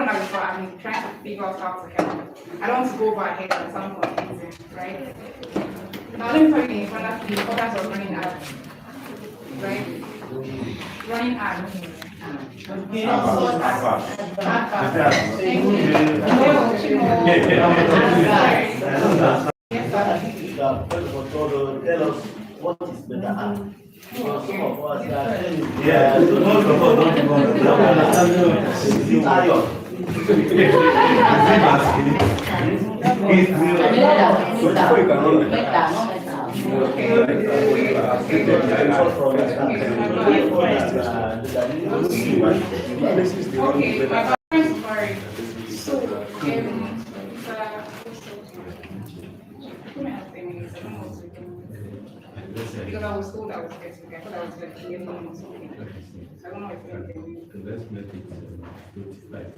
done that before. I've been trying to figure out how to help. I don't want to go over ahead and sound confusing, right? Now let me tell you the importance of running ads, right? Running ads. Thank you. Tell us what is better at. Some of us because I was told I was getting, I thought I was like hearing or something. I don't know if you're Let's make it 25.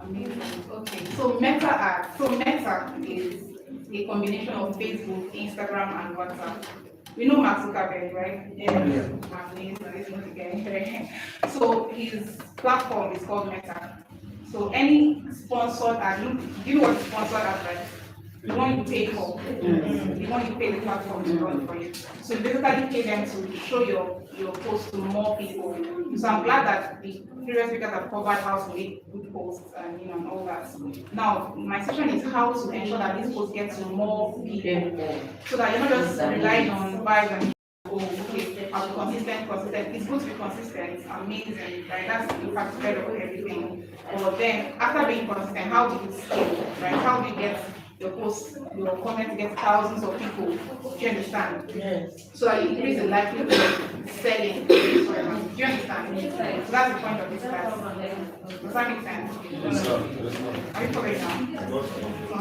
amazing. Okay, so Meta ads. So Meta is a combination of Facebook, Instagram, and WhatsApp. We know Mark Zuckerberg, right? So his platform is called Meta. So any sponsored ad, do you know what sponsored ad is? The one you pay for, the one you pay the platform to run for you. So you basically pay them to show your post to more people. So I'm glad that the previous speakers have covered how to make good posts and and all that. Now my session is how to ensure that these posts get to more people, so that you're not just relying on vibes and okay, I'll be consistent. It's good to be consistent, amazing, right? That's the fact of everything. But then after being consistent, how do you scale, right? How do you get your post, your comment gets thousands of people? Do you understand? Yes. So that you increase the likelihood of selling. Do you understand? So that's the point of this class. Does that make sense? Are you following now?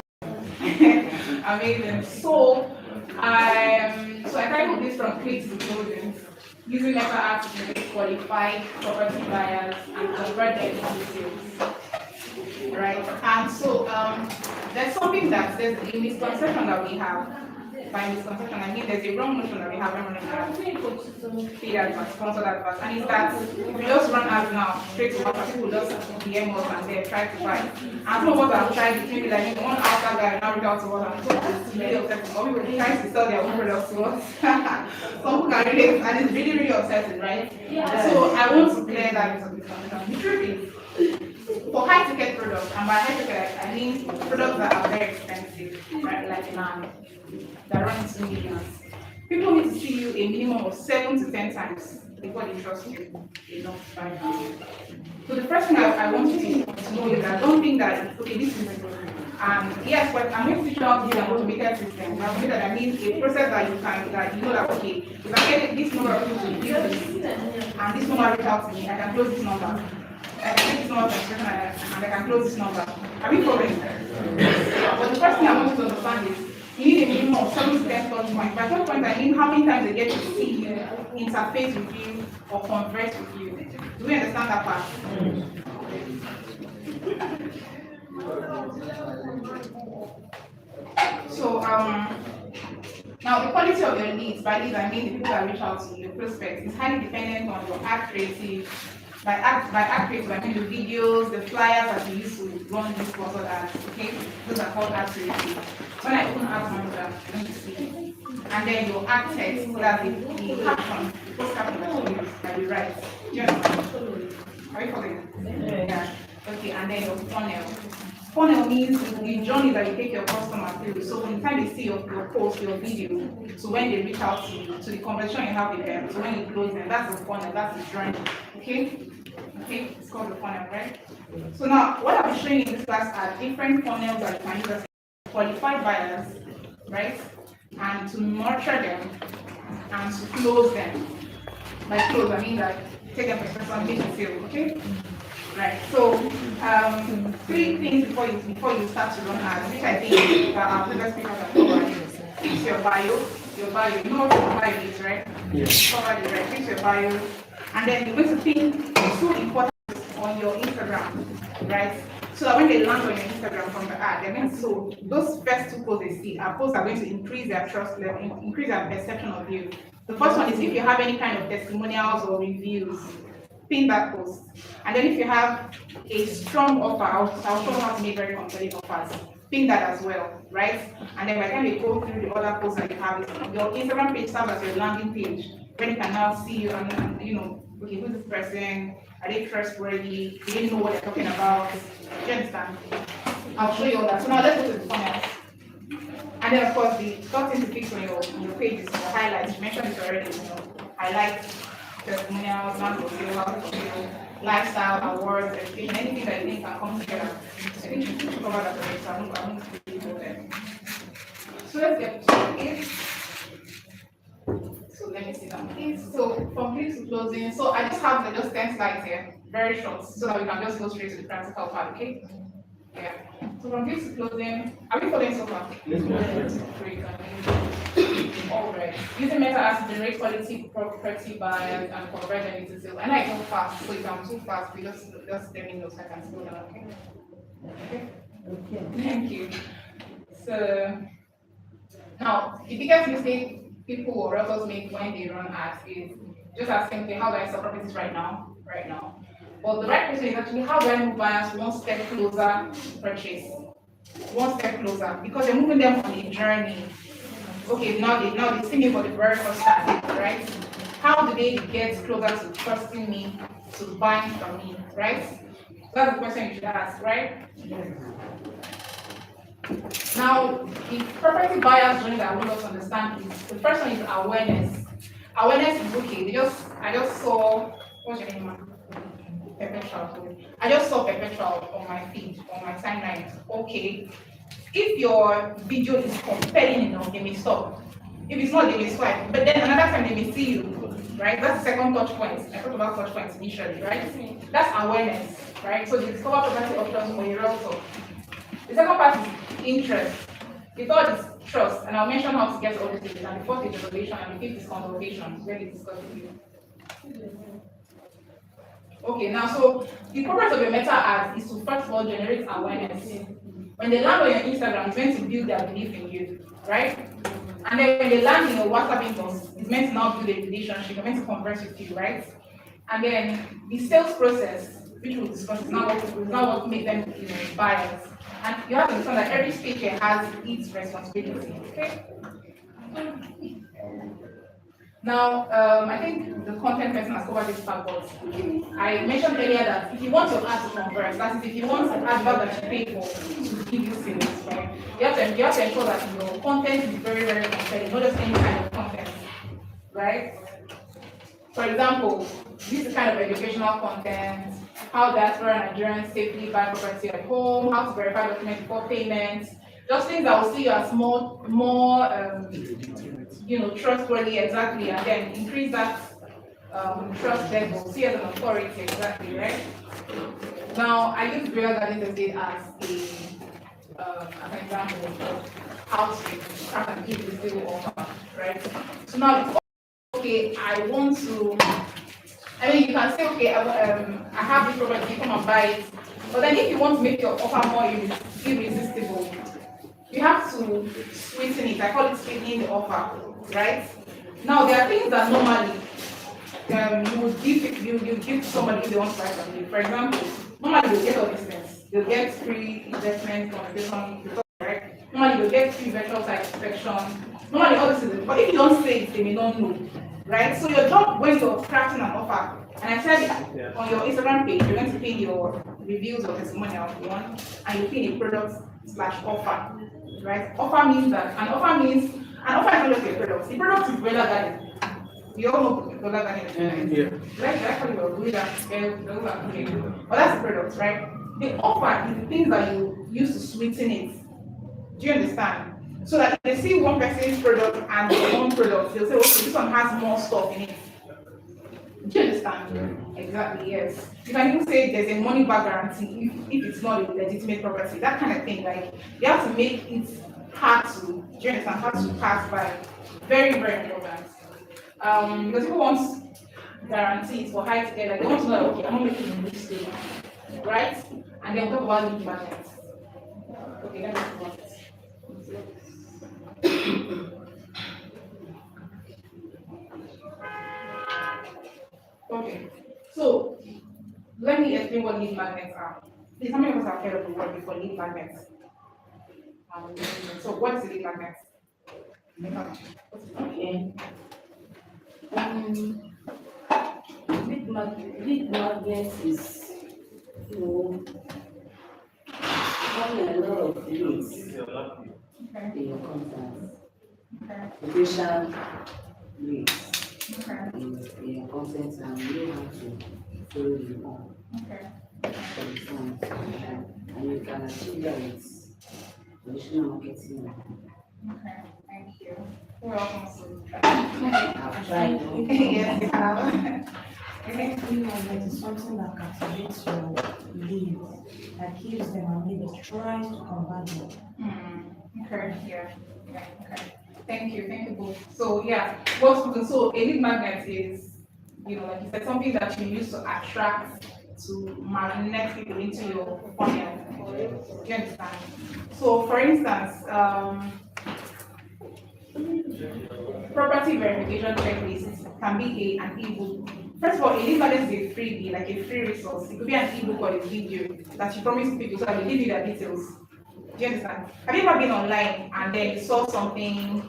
Amazing. So I titled this from clicks to closings, using Meta ads to qualify property buyers and convert them into sales. Right, and so there's something there's a misconception that we have. By misconception, I mean there's a wrong notion that we have when running ads, paid adverts, sponsored adverts, and it's that if we just run ads now straight to WhatsApp, people just DM us and they try to buy. And some of us have tried it, maybe like one outside guy now reach out to us and it's really upsetting. Or people trying to sell their own products to us. Some people can relate, and it's really, really upsetting, right? Yeah. So I want to clear that misconception. The truth is, for high ticket products, and by high ticket I mean products that are very expensive, right? Like land, that run into millions. People need to see you a minimum of 7 to 10 times before they trust you enough to buy from you. So the first thing I want you to know is that don't think that okay, this is yes, but I'm going to teach you how to use an automated system. Now, that I mean a process that you know that okay, if I get this number of people to use this, and this number reach out to me, I can close this number. I can take this number of and I can close this number. Are we following? But the first thing I want you to understand is you need a minimum of 7 to 10 touch points. By touch points, I mean how many times they get to see you, interface with you, or converse with you. Do we understand that part? So now the quality of your leads, by leads I mean the people that reach out to you, prospects, is highly dependent on your ad creative. By ad creative I mean the videos, the flyers that you use to run these sponsored ads. Okay, those are called ad creative. When I open Ads Manager, I'm going to see, and then your ad text, so that the caption, the post caption that you write. Are you following? Yeah. Okay, and then your funnel. Funnel means the journey that you take your customer through. So from the time they see your post, your video, so when they reach out to you, to the conversation you have with them, so when you close them, that's the funnel, that's the journey. Okay? Okay, it's called the funnel, right? So now, what I'll be showing you in this class are different funnels that you can use as qualified buyers, right? And to nurture them and to close them. By close, I mean that take them for something to sale, okay? Right. So 3 things before you start to run ads, which I think that our previous speakers have covered. Fix your bio. You know what your bio is, right? Yes. Covered it, right? Fix your bio. And then you're going to think 2 important on your Instagram, right? So that when they land on your Instagram from the ad, they're going to, so those first 2 posts they see are posts that are going to increase their trust level, increase their perception of you. The first one is if you have any kind of testimonials or reviews. pin that post. And then if you have a strong offer, I'll show how to make very compelling offers. Pin that as well, right? And then by the time you go through the other posts that you have, your Instagram page serves as your landing page, where you can now see you and you know, okay, who's this person? Are they trustworthy? Do they know what they're talking about? Do you understand? I'll show you all that. So now let's go to the comments. And then of course the third thing to fix on your page is your highlights. You mentioned it already, you know, highlights, testimonials, man for sale, house for sale, lifestyle, awards, education, anything that you think can come together. I think you should cover that already, so I won't really go there. So let's get to it. So let me see that. So from clicks to closing. So I just have just 10 slides here, very short, so that we can just go straight to the practical part, okay? Yeah. So from clicks to closing, are we following so far? Yes. Great. All right. Using meta ads to generate quality property buyers and convert them into sales. And I go fast, so if I'm too fast, we just let me know so I can slow down, okay? Okay. Thank you. So now the biggest mistake people or realtors make when they run ads is just asking, okay, how do I sell properties right now? Right now. Well, the right question is actually how do I move buyers one step closer to purchase? One step closer, because you're moving them on a journey. Okay, now they see me for the very first time, right? How do they get closer to trusting me, to buying from me, right? That's the question you should ask, right? Now, the property buyers journey that I want us to understand is the first one is awareness. Awareness is okay. I just saw, what's your name, man? Perpetual. I just saw Perpetual on my feed, on my timeline. Okay. If your video is compelling enough, they may stop. If it's not, they may swipe. But then another time they may see you, right? That's the second touch point. I talked about touch points initially, right? That's awareness, right? So you discover property options for your realtor. The second part is interest. The third is trust, and I'll mention how to get all these things. And the fourth is evaluation, and the fifth is consultation, where we discuss with you. Okay, now so the purpose of your meta ads is to first of all generate awareness. When they land on your Instagram, it's meant to build their belief in you, right? And then when they land in your WhatsApp inbox, it's meant to now build a relationship, it's meant to converse with you, right? And then the sales process, which we'll discuss, is now what makes them, you know, buyers. And you have to understand that every stage here has its responsibility, okay? Now, I think the content person has covered this part, but I mentioned earlier that if you want your ad to convert, that is, if you want an advert that you pay for to give you sales, right? You have to ensure that your content is very, very compelling, not just any kind of content, right? For example, this is kind of educational content, how diaspora Nigerians safely buy property at home, how to verify documents before payment, just things that will see you as more you know, trustworthy, exactly, and then increase that trust level, see as an authority, exactly, right? Now, I use Real Estate as an example of how to craft an irresistible offer, right? So now, it's okay, I want to, I mean, you can say, okay, I have this property, come and buy it, but then if you want to make your offer more irresistible, you have to sweeten it. I call it sweetening the offer, right? Now there are things that normally you give somebody if they want to buy from you. For example, normally you'll get all these things. You'll get free investment consultation, right? Normally you'll get free virtual site inspection. Normally all this is, but if you don't say it, they may not know, right? So your job when you're crafting an offer, and I said on your Instagram page, you're going to pin your reviews or testimonial if you want, and you pin a product/offer. Right? Offer means that an offer is not just a product. The product is Villa Garden. We all know Villa Garden. Yeah. Like actually we're but that's the product, right? The offer is the things that you use to sweeten it. Do you understand? So that if they see one person's product and their own product, they'll say, okay, this one has more stuff in it. Do you understand? Yeah. Exactly, yes. You can even say there's a money back guarantee if it's not a legitimate property, that kind of thing. Like, you have to make it hard to, do you understand, hard to pass by. Very, very important. Because people want guarantees for high ticket, like they want to know, okay, I'm not making a mistake, right? And then talk about the market. Okay, let me move on. Okay, so let me explain what lead magnets are. Please, how many of us have heard of the word before, lead magnets? So what is a lead magnet? Okay. Um, big magnet is, you know, having a lot of leads Okay. in your contacts, Okay. potential leads Okay. in your contacts, and you know how to follow them on Okay. for the funds. And you can achieve that with traditional marketing. Okay. Thank you. Who else wants to? I've tried them. Yes, you have. Okay. Lead magnet is something that captivates your leads, that keeps them and maybe tries to convert them. Okay. Yeah. Yeah. Okay. Thank you. Thank you both. So yeah, so a lead magnet is, like you said, something that you use to attract, to magnet people into your funnel. Do you understand? So for instance, property verification checklist can be an ebook. First of all, a lead magnet is a freebie, like a free resource. It could be an ebook or a video that you promise people, so that they give you their details. Do you understand? Have you ever been online and then you saw something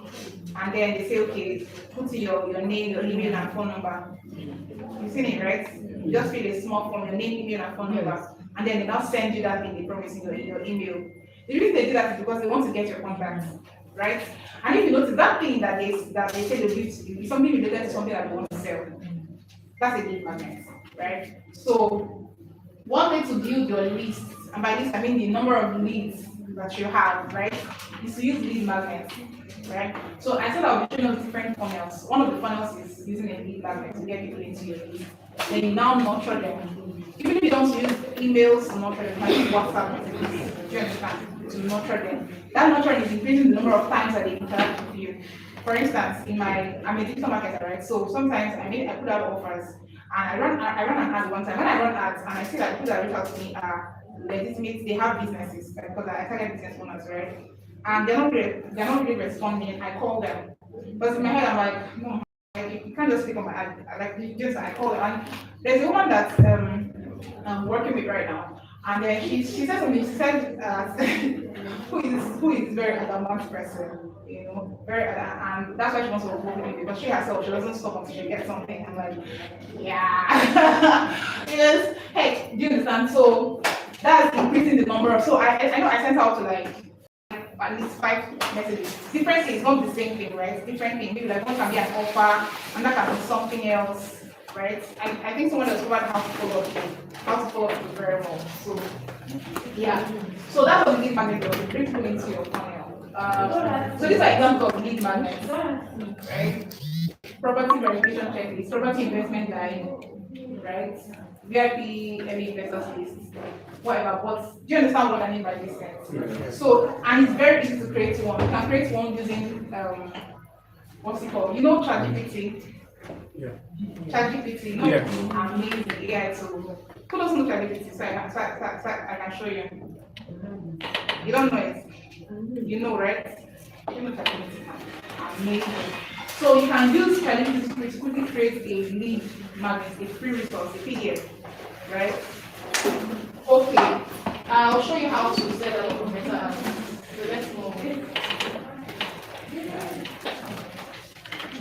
and then they say, okay, put in your name, your email and phone number? You've seen it, right? You just fill a small form, your name, email and phone number, and then they now send you that thing they promise in your email. The reason they do that is because they want to get your contacts, right? And if you notice, that thing that they say they give to you is something related to something that they want to sell. That's a lead magnet, right? So one way to build your list, and by this I mean the number of leads that you have, right, is to use lead magnets, right? So I said I'll be showing you different funnels. One of the funnels is using a lead magnet to get people into your list. Then you now nurture them. Even if you don't use emails to nurture them, you can use WhatsApp messages, do you understand, to nurture them. That nurturing is increasing the number of times that they interact with you. For instance, I'm a digital marketer, right? So sometimes I put out offers and I run an ad one time. When I run ads and I see that people that reach out to me are legitimate, they have businesses, because I target business owners, right? And they're not really responding. I call them. But in my head I'm like, no, like, you can't just click on my ad. I call them. And there's a woman that I'm working with right now. And then she said something, she said, who is very adamant person, very adamant, and that's why she wants to work with me, because she herself, she doesn't stop until she gets something. I'm like, yeah. Yes, hey, do you understand? So that's increasing the number of, so I know I sent out to like at least 5 messages. Different things, not the same thing, right? Different thing. Maybe like one can be an offer, and that can be something else, right? I think someone else covered how to follow up very well. So yeah. So that's what lead magnet does. It brings people into your funnel. So these are examples of lead magnets, right? Property verification checklist, property investment guide, right? VIP, every investors list, whatever. But do you understand what I mean by this sense? So, and it's very easy to create one. You can create one using what's it called? ChatGPT. Yeah. ChatGPT. Yeah. Amazing. Yeah. So who doesn't know ChatGPT? So I can show you. You don't know it. You know, right? You know ChatGPT. Amazing. So you can use ChatGPT to quickly create a lead magnet, a free resource, a PDF, right? Okay, I'll show you how to set that up on better. So let's move.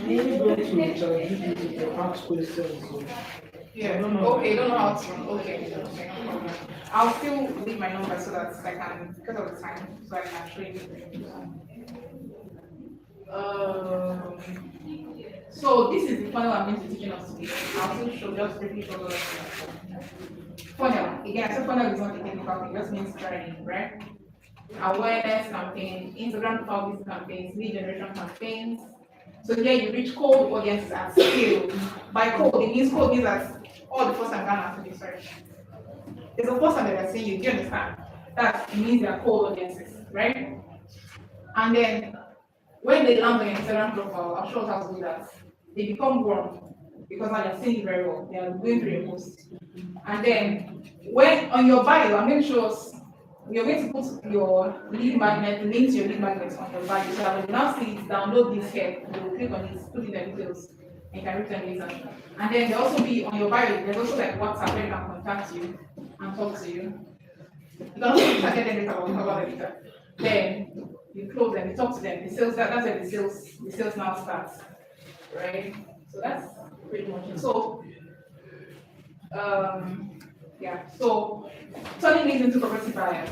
Maybe go to ChatGPT to ask questions. Yeah, okay, you don't know how to. Okay, no problem. I'll still leave my number so that I can, because of the time, so I can show you. So this is the funnel I'm going to be teaching us today. I'll still show, just briefly show us. Funnel, again, I said funnel is not a technical thing, it just means training, right? Awareness campaign, Instagram profile visit campaigns, lead generation campaigns. So here you reach cold audiences at scale. By cold means that all the first time Ghana to be searched. It's the first time that they're seeing you, do you understand? That means they are cold audiences, right? And then when they land on your Instagram profile, I'll show you how to do that. They become warm because now they're seeing it very well. They are going through your post. And then when on your bio, I'm going to show us, you're going to put your lead magnet, link to your lead magnet on your bio. So that when you now see it, download this here, you will click on it, put in the details. You can reach them later. And then there'll also be on your bio, there's also like WhatsApp where they can contact you and talk to you. You can also target them later, but we'll talk about it later. Then you close them, you talk to them, the sales, that's where the sales now starts. Right? So that's pretty much it. So yeah, so turning these into property buyers.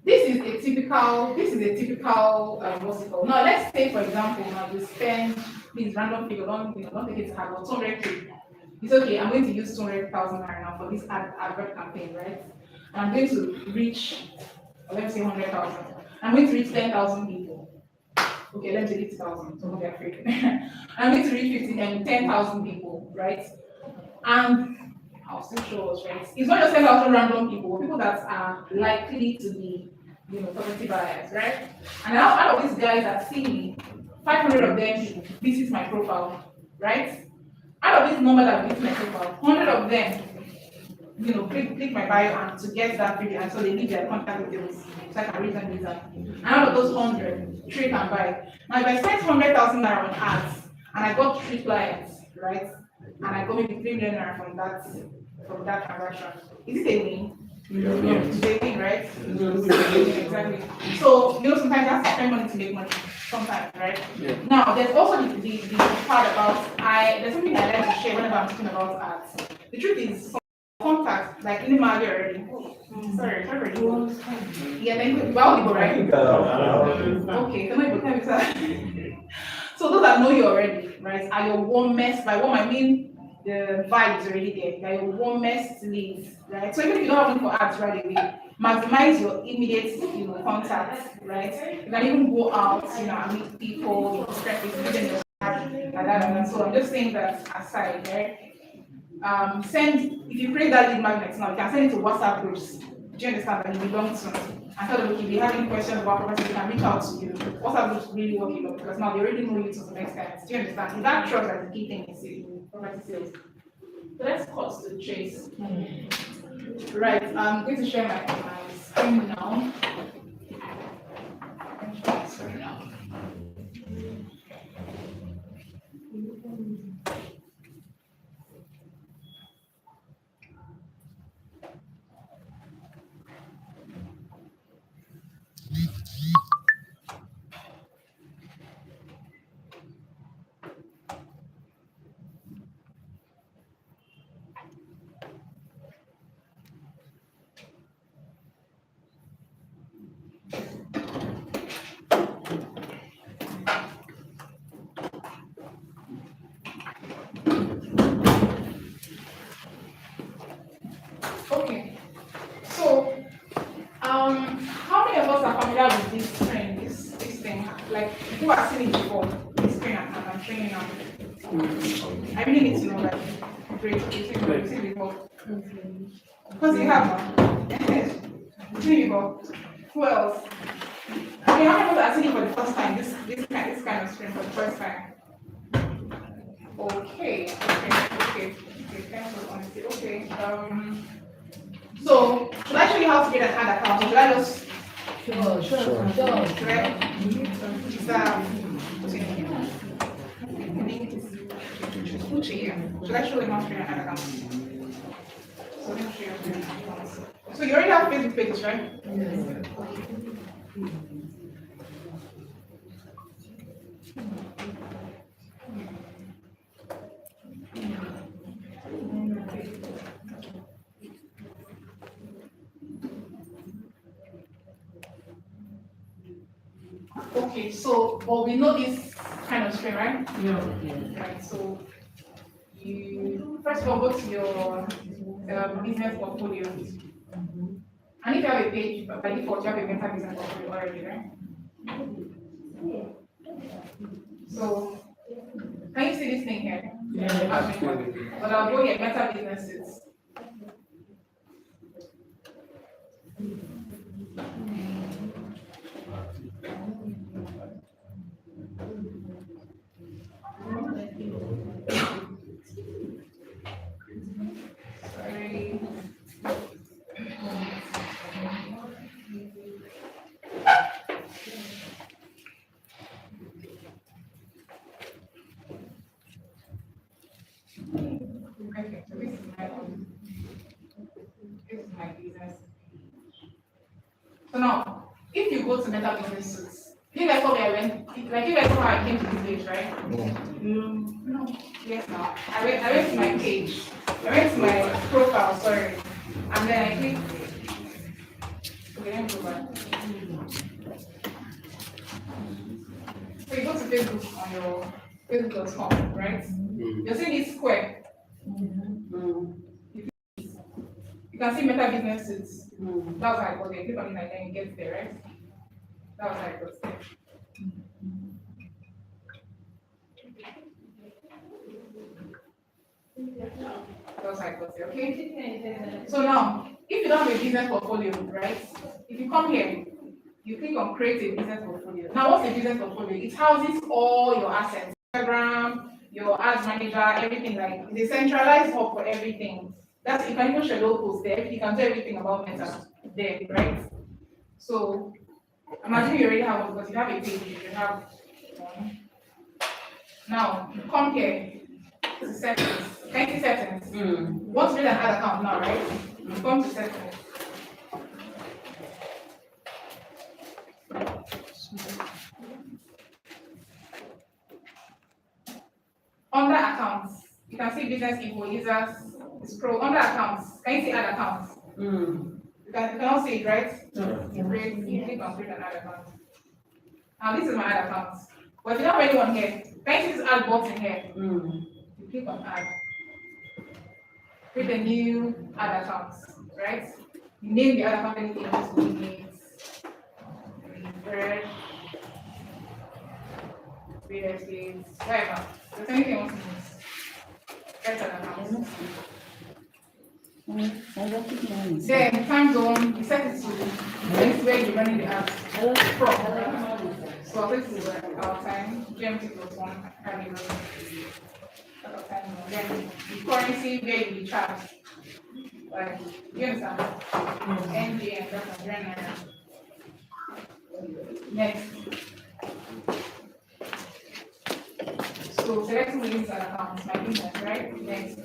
This is a typical, what's it called? Now let's say for example, now you spend this random figure, don't take it to heart, but 200K. It's okay, I'm going to use 200,000 naira now for this advert campaign, right? And I'm going to reach, let me say 100,000. I'm going to reach 10,000 people. Okay, let me say 50,000, so don't be afraid. I'm going to reach 10,000 people, right? And I'll still show us, right? It's not just 10,000 random people, people that are likely to be, property buyers, right? And out of these guys that see me, 500 of them visit my profile, right? Out of this number that visit my profile, 100 of them, click my bio and to get that video, and so they leave their contact details so I can reach them later. And out of those 100, 3 can buy. Now if I spent 100,000 naira on ads and I got 3 clients, right? And I got maybe 3 million naira from that transaction, is it a win? It's a win, right? Exactly. So sometimes you have to spend money to make money. Sometimes, right? Yeah. Now there's also the part about there's something I like to share whenever I'm talking about ads. The truth is contact, like in the market already. Sorry. Yeah, thank you. Well, right? Okay, can I tell you that? So those that know you already, right, are your warmest, by what I mean, the vibe is already there. They're your warmest leads, right? So even if you don't have money for ads right away, maximize your immediate, contacts, right? You can even go out, and meet people, give them your card, like that. So I'm just saying that aside, right? If you create that lead magnet now, you can send it to WhatsApp groups. Do you understand that you belong to? And tell them, okay, if you have any questions about property, they can reach out to you. WhatsApp groups really work a lot because now they already know you to some extent. Do you understand? That trust is the key thing in property sales. So let's cut to the chase. Right, I'm going to share my screen now. Okay, so how many of us are familiar with this trend, this thing? Like, who has seen it before? This trend I'm training now. I really need to know that. Great, you've seen it before. Because you have one. You've seen it before. Who else? I mean, how many of us are seeing it for the first time? This kind of screen for the first time. Okay. Thanks for the honesty. Okay. So should I show you how to get an ad account? Or should I just Sure. should I should I show them how to get an ad account? So let me show you how to get an ad account. So you already have Facebook pages, right? Okay, so we know this kind of screen, right? Yeah. Right, so you first of all go to your business portfolio. And if you have a page, by default you have a mental business portfolio already, right? So can you see this thing here? But I'll go here, meta businesses. Sorry. So now, if you go to Meta Business Suits, you guys saw where I went, like you guys saw how I came to this page, right? No. Yes, now. I went to my page. I went to my profile, sorry. And then I clicked. Okay, let me go back. So you go to Facebook on your Facebook.com, right? You'll see this square. You can see Meta Business Suits. That was how I got there. Click on it and then you get there, right? That was how I got there. That was how I got there, okay? So now, if you don't have a business portfolio, right? If you come here, you click on create a business portfolio. Now, what's a business portfolio? It houses all your assets, Instagram, your ads manager, everything like it's a centralized hub for everything. That's you can even share logos there. You can do everything about Meta there, right? So imagine you already have one because you have a page, you have one. Now you come here to settings. Can you see settings? Want to create an ad account now, right? You come to settings. Under accounts, you can see business info, users, scroll under accounts. Can you see add accounts? You can all see it, right? You click on create an ad account. Now this is my ad account. But if you don't have anyone here, can you see this add button here? You click on add. Create a new ad account, right? You name the ad account anything you want to name it. Refresh. Real estate, whatever. There's anything you want to use. Get an account. Then time zone, you set it to where you're running the app from. So this is our time, GMT plus 1, and then the currency where you charge. Like, you understand? NGN, that's Nigeria. Next. So selecting the business account, my business, right? Next.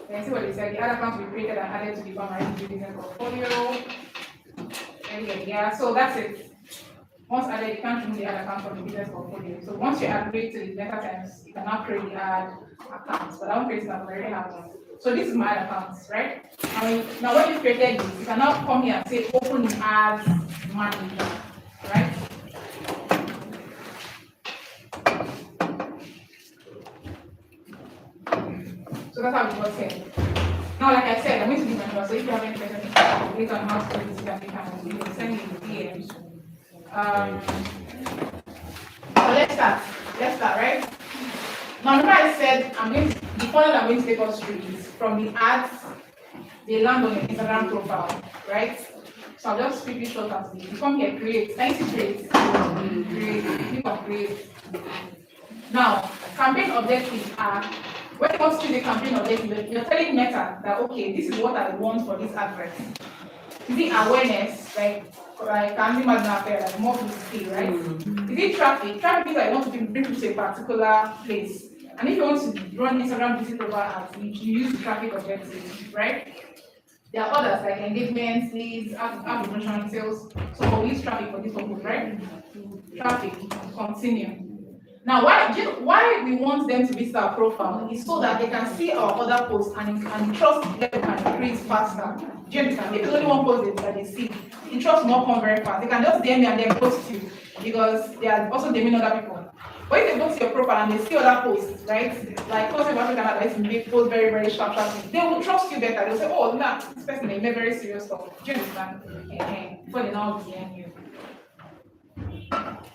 Then see what they said. The other account we created and added to the Farmer business portfolio. Yeah, so that's it. Once added, you can't remove the ad account from the business portfolio. So once you agree to the Meta terms, you can now create the ad accounts. But I won't create that, I already have one. So this is my ad accounts, right? Now when you created this, you can now come here and say open the ads manager, right? So that's how it works here. Now, like I said, I'm going to give my number. So if you have any questions later on how to do this, you can send me the DM. So let's start. Let's start, right? Now, remember I said the funnel I'm going to take us through is from the ads, they land on your Instagram profile, right? So I'll just quickly show that to you. You come here, create, thanks to create, click on create. Now, campaign objectives are when you want to choose a campaign objective, you're telling Meta that okay, this is what I want for this advert. Is it awareness, like Candy Magna Affair, like more people see, right? Is it traffic? Traffic is I want to bring people to a particular place. And if you want to run Instagram visit over ads, you use the traffic objective, right? There are others like engagement, leads, ad promotion, sales. So we'll use traffic for this purpose, right? Traffic, continue. Now, why we want them to visit our profile is so that they can see our other posts and trust level can increase faster. Do you understand? If it's only one post that they see, the trust more come very fast. They can just DM me and then post you because they are also DMing other people. But if they go to your profile and they see other posts, right? Like posts about African advice, make post very, very sharp, they will trust you better. They'll say, oh, nah, this person they make very serious stuff. Do you understand? Before they now DM you.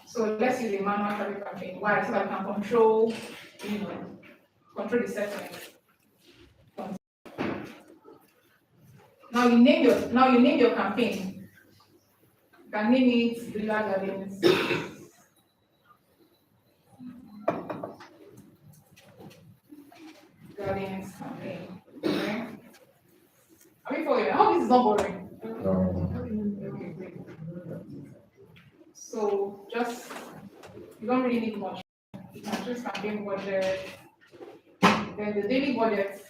So let's use a manual traffic campaign. Why? So that we can control, control the settings. Now you name your campaign. You can name it Villa Gardens. Gardens campaign. Okay. Are we following? I hope this is not boring. Okay, great. So you don't really need much. You can choose campaign budget. Then the daily budget,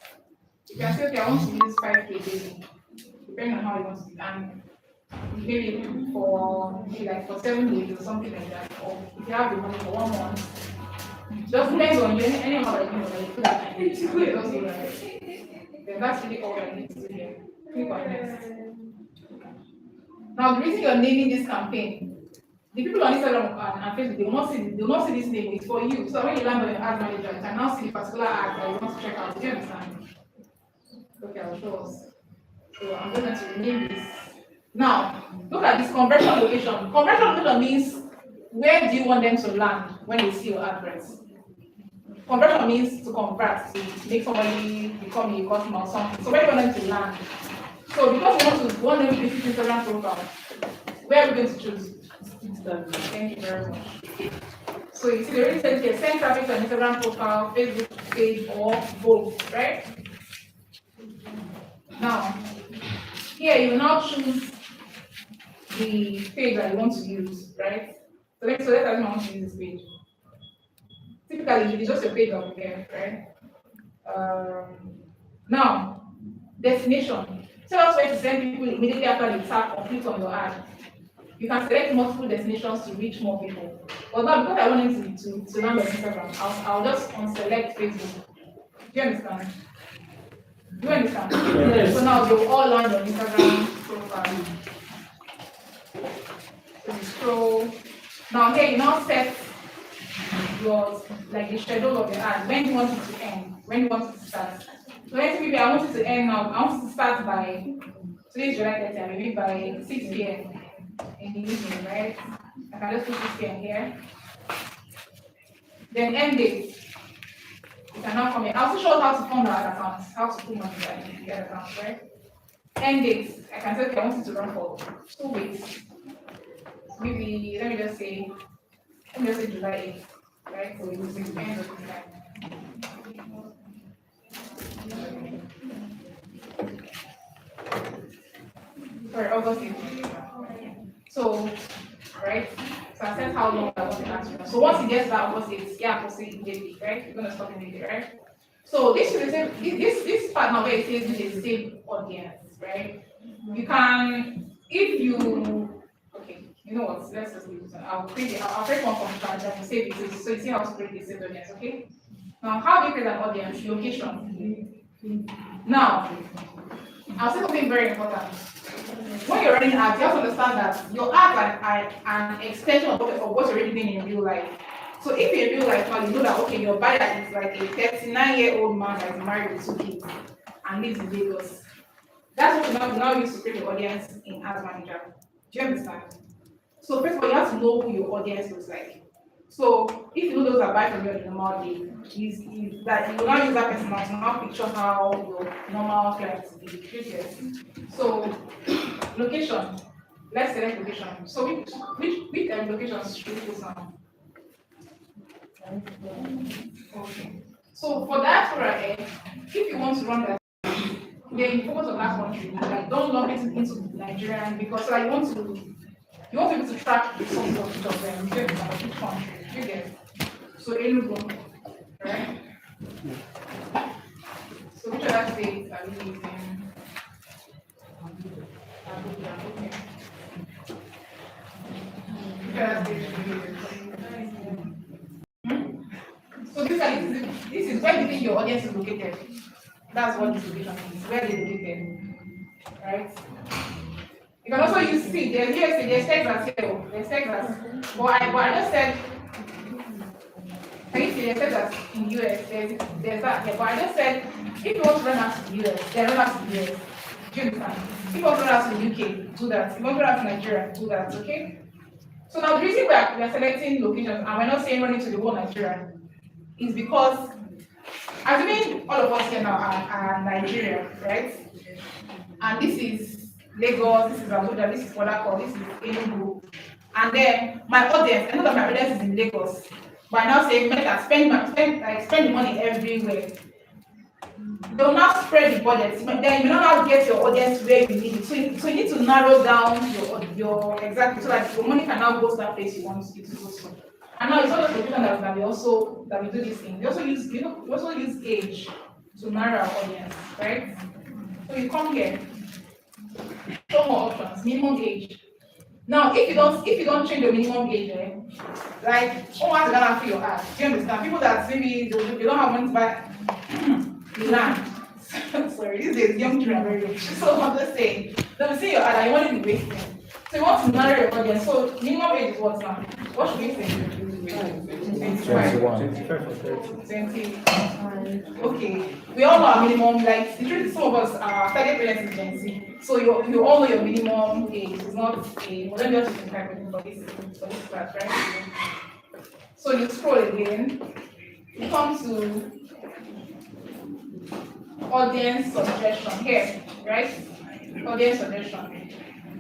you can say, okay, I want to use 5K daily, depending on how you want to do it. And maybe for maybe like for 7 days or something like that, or if you have the money for 1 month, just depends on you, any amount that you put that it's also right. Then that's really all I need to do here. Click on next. Now the reason you're naming this campaign, the people on Instagram and Facebook, they will not see this name, it's for you. So when you land on your ad manager, you can now see the particular ad that you want to check out. Do you understand? Okay, I'll show us. So I'm going to rename this. Now, look at this conversion location. Conversion location means where do you want them to land when they see your address? Conversion means to convert, to make somebody become a customer or something. So where do you want them to land? So because we want them to visit Instagram profile, where are we going to choose? Thank you very much. So you see, they already said here, send traffic to an Instagram profile, Facebook page, or both, right? Now, here you will now choose the page that you want to use, right? So let's assume I want to use this page. Typically, it's just a page of here, right? Now, destination. Tell us where to send people immediately after they tap or click on your ad. You can select multiple destinations to reach more people. But now, because I want them to land on Instagram, I'll just unselect Facebook. Do you understand? Do you understand? Yes. So now they'll all land on Instagram profile. So you scroll. Now here you now set your like the schedule of the ad. When you want it to end, when you want it to start. So let's maybe I want it to end now. I want it to start by today's July 30th, maybe by 6 p.m. in the evening, right? I can just put 6 p.m. here. Then end date. You can now come in. I'll also show how to fund the ad accounts, how to put money in the ad accounts, right? End dates. I can say, okay, I want it to run for 2 weeks. Maybe, let me just say July 8th, right? So it's the end of the time. Sorry, August 8th. So, right? So I said how long I want the ad to run. So once it gets that August 8th, yeah, proceed immediately, right? You're gonna stop immediately, right? So this is the same, this part now where it says this is the same audience, right? You can, if you, okay, you know what, let's just leave it. I'll create one from scratch and save it, so you see how to create the same audience, okay? Now, how do you create an audience? Location. Now, I'll say something very important. When you're running ads, you have to understand that your ads are an extension of what's already been in real life. So if in real life now you know that okay, your buyer is like a 39-year-old man that is married with 2 kids and lives in Lagos. That's what you now use to create your audience in Ads Manager. Do you understand? So first of all, you have to know who your audience looks like. So if you know those that buy from you on a normal day, is that you will now use that person now to now picture how your normal clients be treated. So location. Let's select location. So which locations should we focus on? Okay. So for diaspora, if you want to run that, then you focus on that country. Like don't lump it into Nigerian because like you want to be able to track the source of each of them, which country. You get it? So Enugu, right? So which other states are we using? Abuja, okay. Which other states are we using? So this is where you think your audience is located. That's what this location is, where they're located, right? You can also use C. There's Texas here. There's Texas. But I just said, can you see there's Texas in US? There's that here. But I just said, if you want to run out to the US, then run out to the US. Do you understand? If you want to run out to the UK, do that. If you want to run out to Nigeria, do that. Okay? So now the reason we are selecting locations and we're not saying running to the whole Nigeria is because assuming all of us here now are Nigeria, right? And this is Lagos, this is Abuja, this is Port Harcourt, this is Enugu. And then my audience, I know that my audience is in Lagos, but I now say, make I spend the money everywhere. They'll now spread the budget. Then you know how to get your audience where you need it. So you need to narrow down your exactly so that your money can now go to that place you want it to go to. And now it's also the location that we do this in. We also use age to narrow our audience, right? So you come here. So show more options. Minimum age. Now, if you don't change your minimum age, like almost gonna feel your ass. Do you understand? People that maybe they don't have money to buy land. Sorry, these days young children are very rich. So I'm just saying, they'll see your ad and you want to be wasting. So you want to narrow your audience. So minimum age is what now? What should we say? 21. 20. Okay. We all know our minimum, like the truth is some of us are target audience is Gen Z. So you all know your minimum age is not a well, let me just 25 for this class, right? So you scroll again, you come to audience suggestion here, right? Audience suggestion.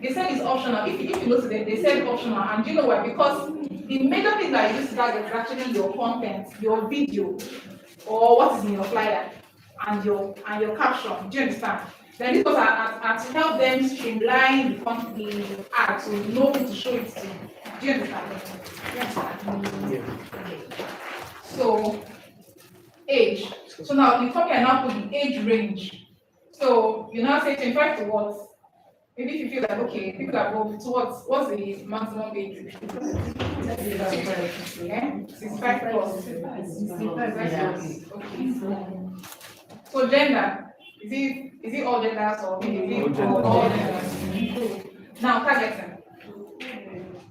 They said it's optional. If you notice it, they said optional. And do you know why? Because the major thing that you use to target is actually your content, your video, or what is in your flyer, and your caption. Do you understand? Then this was to help them streamline the ad to know who to show it to. Do you understand? Okay. So age. So now you come here and now put the age range. So you now say 25 to what? Maybe if you feel like okay, people are above towards what's the maximum age? Yeah? 65 plus. 65 plus. Okay. So gender. Is it all genders or maybe is it all genders? Now targeting.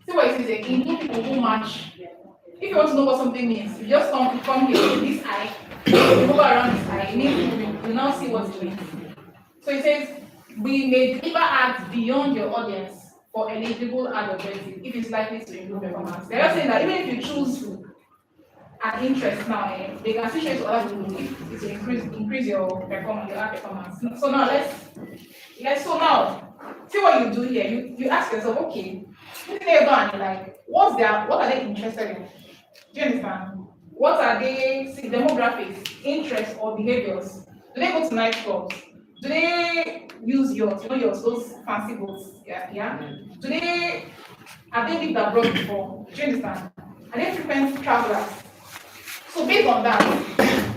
See what it says, include people who match. If you want to know what something means, you just come here with this eye, you move around this eye, you now see what it means. So it says, we may deliver ads beyond your audience for eligible ad objectives if it's likely to improve performance. They're just saying that even if you choose an interest now, they can still show it to other people if it will increase your performance, your ad performance. So now let's now see what you do here. You ask yourself, okay, if they go and like, what are they interested in? Do you understand? What are they demographics, interests, or behaviors? Do they go to nightclubs? Do they use yachts, those fancy boats? Yeah. Have they lived abroad before? Do you understand? Are they frequent travelers? So based on that,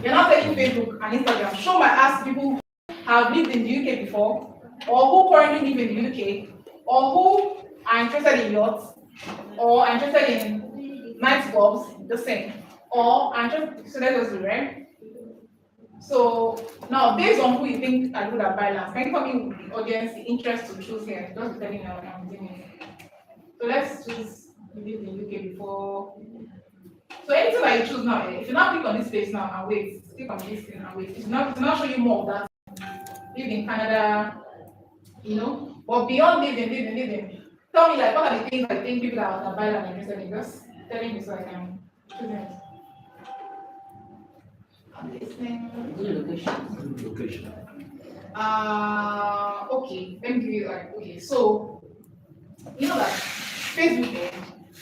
you're now taking Facebook and Instagram. Show my ask people who have lived in the UK before, or who currently live in the UK, or who are interested in yachts, or are interested in nightclubs, the same. Or are interested, so let us do, right? So now, based on who you think are good at balance, can you tell me the audience, the interest to choose here? Just telling you what I'm doing. So let's choose you live in UK before. So anything that you choose now, if you now click on this page now and wait, click on this thing and wait. It's not show you more of that. Live in Canada, but beyond living. Tell me like what are the things I think people that are balance are interested in? Just telling me so I can choose it. Location. Okay, let me give you okay. So you know that Facebook,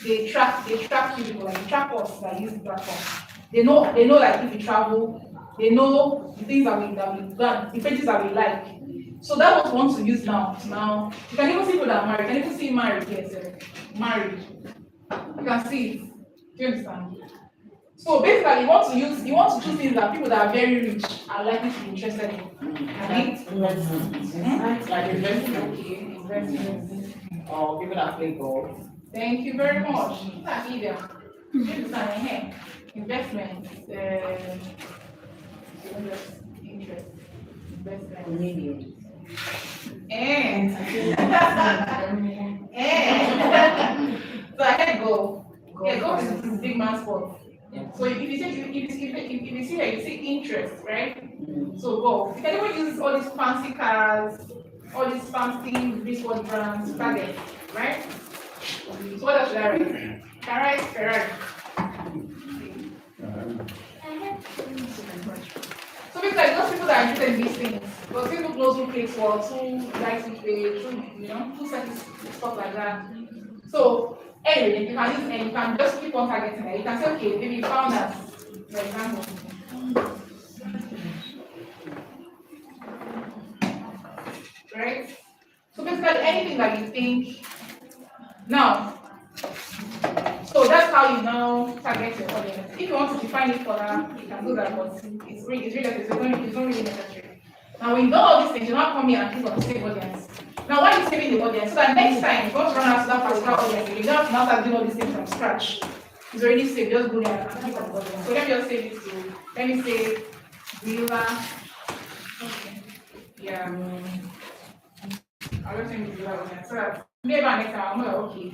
they track you people, like they track us that use the platform. They know like if you travel, they know the things that we done, the pages that we like. So that was one to use now. Now you can even see people that are married. You can even see married here, married. You can see it. Do you understand? So basically, you want to choose things that people that are very rich are likely to be interested in. Like investment. Okay, investment. Or people that play golf. Thank you very much. That's easier. You understand here? Investment. Interest. Investment. Comedians. And so I can go. Yeah, go is big man sport. So if you see that you see interest, right? So go. You can even use all these fancy cars, all these fancy wristwatch brands, target, right? So what else should I write? Can I write Ferrari? So basically, those people that are interested in these things, because Facebook knows who clicks what, who likes which page, who searches stuff like that. So anyway, you can use and you can just keep on targeting it. You can say, okay, maybe you found that, for example. Right? So basically anything that you think now. So that's how you now target your audience. If you want to define it further, you can do that, but it's not really necessary. Now when you do all these things, you not come here and click on save audience. Now why are you saving the audience? So that next time you want to run out to that particular audience, you don't have to now start doing all these things from scratch. It's already saved, just go there and click on the audience. So let me just save it to, let me say viewer. Okay. Yeah. I'll just change the viewer audience so that maybe next time I'm like, okay.